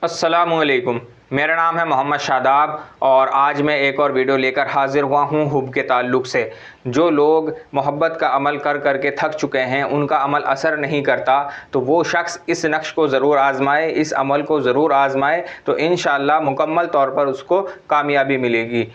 अस्सलामुअलैकुम। मेरा नाम है मोहम्मद शादाब और आज मैं एक और वीडियो लेकर हाज़िर हुआ हूँ हुब के ताल्लुक़ से। जो लोग मोहब्बत का अमल कर कर के थक चुके हैं, उनका अमल असर नहीं करता, तो वो शख्स इस नक्श को ज़रूर आज़माए, इस अमल को ज़रूर आज़माए, तो इंशाअल्लाह मुकम्मल तौर पर उसको कामयाबी मिलेगी।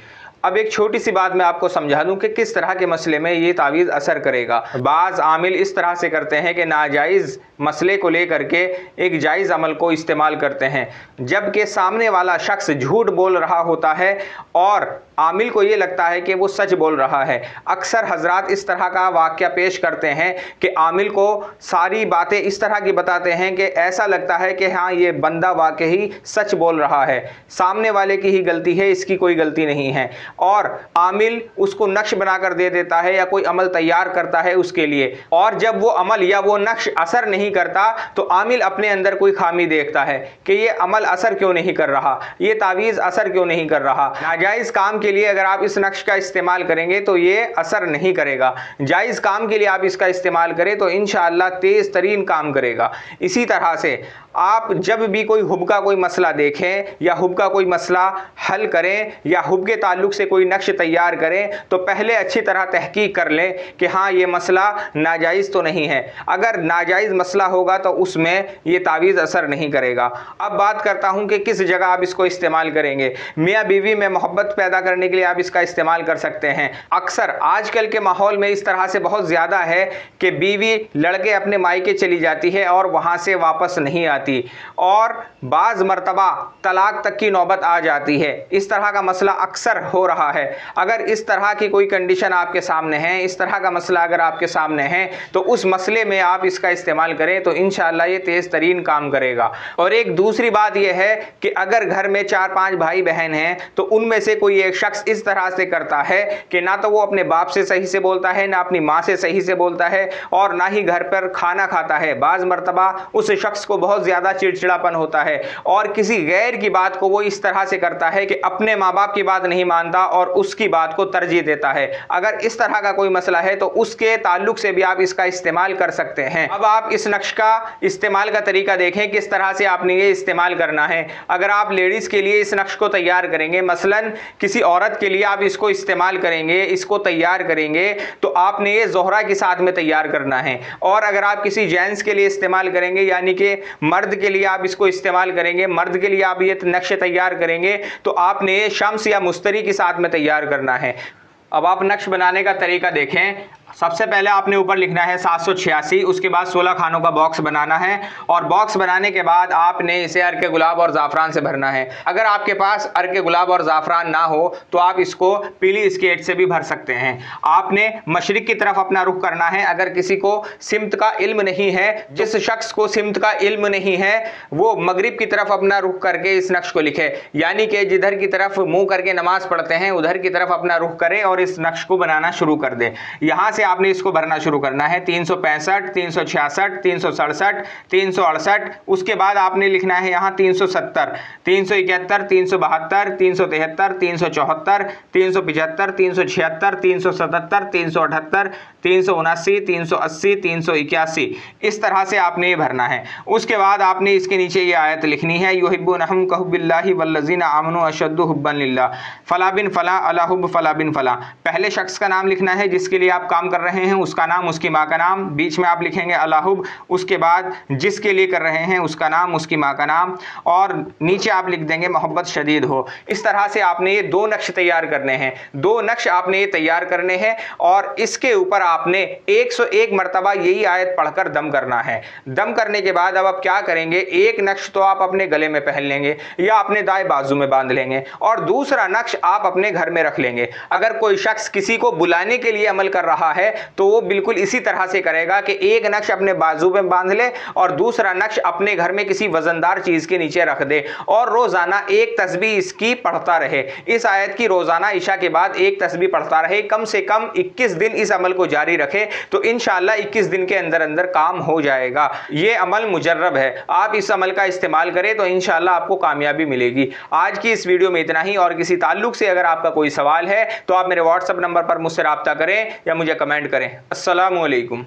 अब एक छोटी सी बात मैं आपको समझा दूं कि किस तरह के मसले में ये तावीज़ असर करेगा। बाज़ आमिल इस तरह से करते हैं कि नाजायज़ मसले को लेकर के एक जायज़ अमल को इस्तेमाल करते हैं, जबकि सामने वाला शख्स झूठ बोल रहा होता है और आमिल को ये लगता है कि वो सच बोल रहा है। अक्सर हजरात इस तरह का वाक़या पेश करते हैं कि आमिल को सारी बातें इस तरह की बताते हैं कि ऐसा लगता है कि हाँ, ये बंदा वाकई सच बोल रहा है, सामने वाले की ही गलती है, इसकी कोई गलती नहीं है। और आमिल उसको नक्श बनाकर दे देता है या कोई अमल तैयार करता है उसके लिए, और जब वो अमल या वो नक्श असर नहीं करता तो आमिल अपने अंदर कोई खामी देखता है कि ये अमल असर क्यों नहीं कर रहा, ये तावीज़ असर क्यों नहीं कर रहा। नाजायज़ काम के लिए अगर आप इस नक्श का इस्तेमाल करेंगे तो ये असर नहीं करेगा। जायज़ काम के लिए आप इसका इस्तेमाल करें तो इंशाअल्लाह तेज़ तरीन काम करेगा। इसी तरह से आप जब भी कोई हुब का कोई मसला देखें या हुब का कोई मसला हल करें या हुब के ताल्लुक से कोई नक्श तैयार करें, तो पहले अच्छी तरह तहकीक कर लें कि हाँ, ये मसला नाजायज़ तो नहीं है। अगर नाजायज़ मसला होगा तो उसमें ये तावीज़ असर नहीं करेगा। अब बात करता हूँ कि किस जगह आप इसको इस्तेमाल करेंगे। मियाँ बीवी में मोहब्बत पैदा करने के लिए आप इसका इस्तेमाल कर सकते हैं। अक्सर आजकल के माहौल में इस तरह से बहुत ज़्यादा है कि बीवी लड़के अपने मायके चली जाती है और वहाँ से वापस नहीं आती और बाज़ मर्तबा तलाक तक की नौबत आ जाती है। इस तरह का मसला अक्सर हो रहा है। अगर इस तरह की कोई कंडीशन आपके सामने है, इस तरह का मसला अगर आपके सामने है, तो उस मसले में आप इसका इस्तेमाल करें तो इंशाअल्लाह ये तेज़ तरीन काम करेगा। और एक दूसरी बात यह है कि अगर घर में 4-5 भाई बहन हैं तो उनमें से कोई एक शख्स इस तरह से करता है कि ना तो वो अपने बाप से सही से बोलता है, ना अपनी माँ से सही से बोलता है और ना ही घर पर खाना खाता है। बाज़ मर्तबा उस शख्स को बहुत ज़्यादा चिड़चिड़ापन होता है और किसी गैर की बात को वो इस तरह से करता है कि अपने माँ बाप की बात नहीं मानता और उसकी बात को तरजीह देता है। अगर इस तरह का कोई मसला है तो उसके ताल्लुक से भी आप इसका इस्तेमाल कर सकते हैं। अब आप इस नक्श का इस्तेमाल का तरीका देखें, किस तरह से आपने ये इस्तेमाल करना है। अगर आप लेडीज़ के लिए इस नक्श को तैयार करेंगे, मसलन किसी औरत के लिए आप इसको इस्तेमाल करेंगे, इसको तैयार करेंगे, तो आपने ये ज़ोहरा के साथ में तैयार करना है। और अगर आप किसी जेंट्स के लिए इस्तेमाल करेंगे, यानी कि मर्द के लिए आप इसको इस्तेमाल करेंगे, मर्द के लिए आप ये नक्श तैयार करेंगे, तो आपने ये शम्स या मुस्तरी के साथ में तैयार करना है। अब आप नक्श बनाने का तरीका देखें। सबसे पहले आपने ऊपर लिखना है 786, उसके बाद 16 खानों का बॉक्स बनाना है और बॉक्स बनाने के बाद आपने इसे अर्के गुलाब और ज़ाफ़रान से भरना है। अगर आपके पास अर्के गुलाब और ज़ाफ़रान ना हो तो आप इसको पीली स्केट से भी भर सकते हैं। आपने मशरिक़ की तरफ अपना रुख करना है। अगर किसी को सिमत का इल्म नहीं है, जिस शख्स को सिमत का इल्म नहीं है, वो मगरिब की तरफ अपना रुख करके इस नक्श को लिखे, यानी कि जिधर की तरफ मुँह करके नमाज पढ़ते हैं उधर की तरफ अपना रुख करें और इस नक्श को बनाना शुरू कर दें। यहाँ से आपने इसको भरना शुरू करना है 365, 366, 367, 368। उसके बाद आपने लिखना है यहाँ 370, 371, 372, 373, 374, 375, 376, 377, 378, 379, 380, 381। इस तरह से आपने ये भरना है। उसके बाद आपने इसके नीचे ये आयत लिखनी है, युहिब्बुनहुम कहुब्बिल्लाहि वल्लज़ीना आमनु अशद्दु हुब्बन लिल्लाह फला बिन फला अला हुब्ब फला बिन फला। पहले शख्स का नाम लिखना है जिसके लिए आप काम कर रहे हैं, उसका नाम, उसकी माँ का नाम, बीच में आप लिखेंगे अलाहुब, उसके बाद जिसके लिए कर रहे हैं उसका नाम, उसकी माँ का नाम और नीचे आप लिख देंगे मोहब्बत शदीद हो। इस तरह से आपने ये 2 नक्श तैयार करने हैं। 2 नक्श आपने ये तैयार करने हैं और इसके ऊपर आपने 101 मरतबा यही आयत पढ़कर दम करना है। दम करने के बाद अब आप क्या करेंगे, एक नक्श तो आप अपने गले में पहन लेंगे या अपने दाएं बाजू में बांध लेंगे और दूसरा नक्श आप अपने घर में रख लेंगे। अगर कोई शख्स किसी को बुलाने के लिए अमल कर रहा है तो वो बिल्कुल इसी तरह से करेगा कि एक नक्श अपने बाजू में बांध ले और दूसरा नक्श अपने घर में किसी वजनदार चीज के नीचे रख दे और रोजाना एक तस्बीह इसकी पढ़ता रहे। इस आयत की रोजाना इशा के बाद एक तस्बीह पढ़ता रहे, कम से कम 21 दिन इस अमल को जारी रखे तो इंशाअल्लाह 21 दिन के अंदर अंदर काम हो जाएगा। ये अमल मुजर्रब है, आप इस अमल का इस्तेमाल करें तो इंशाअल्लाह आपको कामयाबी मिलेगी। आज की इस वीडियो में इतना ही और किसी ताल्लुक से अगर आपका कोई सवाल है तो आप मेरे व्हाट्सएप नंबर पर मुझसे राब्ता करें या मुझे कमेंट करें। अस्सलामु अलैकुम।